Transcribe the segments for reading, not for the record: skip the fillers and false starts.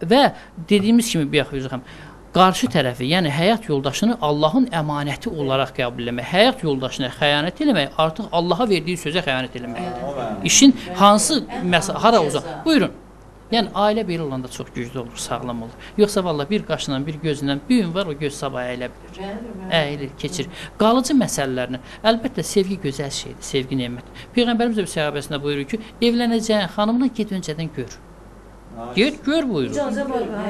və dediyimiz kimi bir yaxın qarşı tərəfi, yəni həyat yoldaşını Allahın əmanəti olaraq qəbul etmək, həyat yoldaşına xəyanət eləmək artıq Allaha verdiyi sözə xəyanət eləməkdir. İşin hansı hara uzaq? Buyurun. Yəni ailə belə olanda çox güclü olur, sağlam olur. Yoxsa vallahi bir qaşla, bir gözlə bir gün var o göz sabah əyilə bilir. Əyilir, keçir. Qalıcı məsələlərini, əlbəttə sevgi gözəl şeydir, sevgi nemətdir. Peyğəmbərimiz də bir səhabəsində buyurur ki, evlənəcəyin xanımla get öncədən gör. Get gör buyurur.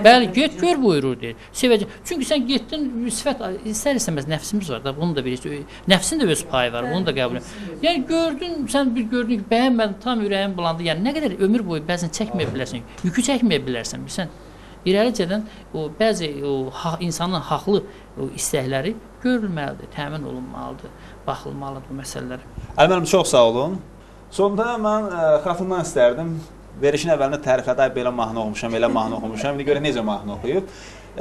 Bəli, get gör buyurur deyir. Sevəcək. Çünki sən getdin sifət istər-istəməz nəfsimiz var da, bunu da bilirsən. Nəfsin də öz payı var, bunu da qəbul et. Yəni gördün, sən bir gördün ki, bəyənmədin, tam ürəyin bulandı. Yəni nə qədər ömür boyu bəzən çəkməyə bilərsən, yükü çəkməyə bilərsən, bilirsən. İrəlicədən o bəzi insanın haqlı istəkləri görülməlidir, təmin olunmalıdır, baxılmalıdır bu məsələlərə. Əli müəllim, çox sağ olun. Sonda mən xatından istərdim. Verişin əvvəlində tərifədə belə mahnı oxumuşam, elə mahnı oxumuşam. İndi görə necə mahnı oxuyub.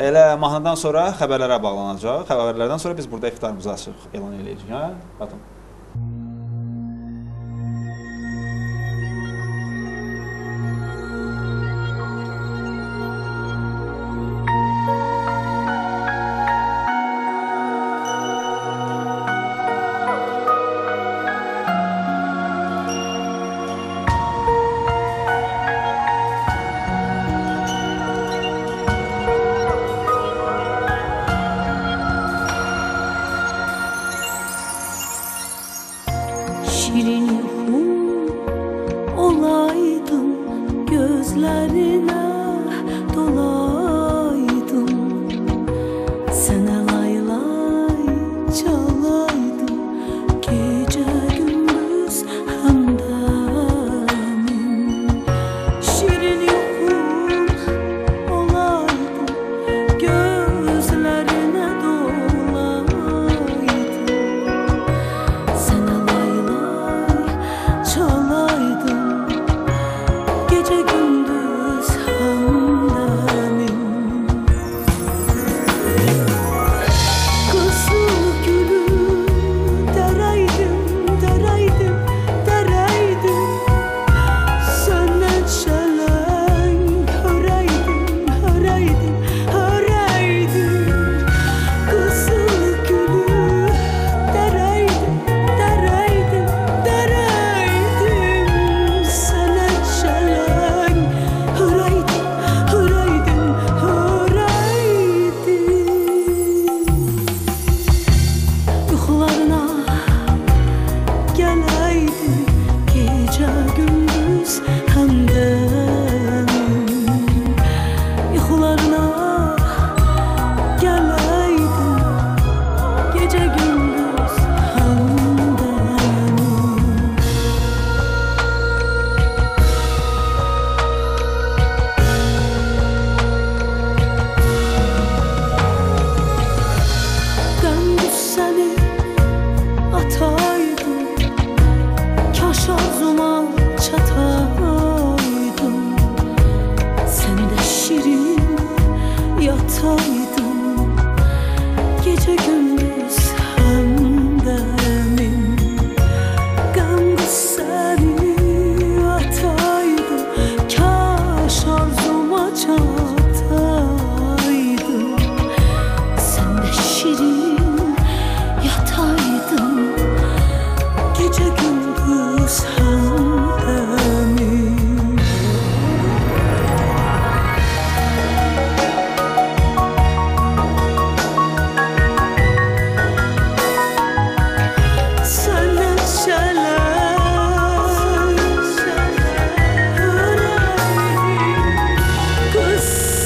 Elə mahnıdan sonra xəbərlərə bağlanacaq. Xəbərlərdən sonra biz burada iftarımızı açıq elan edəcəyik. Hə? Baxın. Şirin yuhum olaydım, gözlerine dolaydım, sana lay lay çalaydım, gece gündüz hamdamim. Şirin yuhum olaydım, gözlerine dolaydım, sana çalaydım, gece gündüz hamdamim. Kızıl gülüm dereydim, dereydim, dereydim, senden şelen höreydim, höreydim, höreydim. Kızıl gülüm dereydim, dereydim, dereydim, senden şelen höreydim, höreydim, höreydim. Yuxularına gələydim, gecə gündüz həmdəmin. Yuxularına gələydim, gecə gündüz həmdəmin. Qəmdüz səni ataydım, kaş arzuma çataydım, sən də şirin yataydım.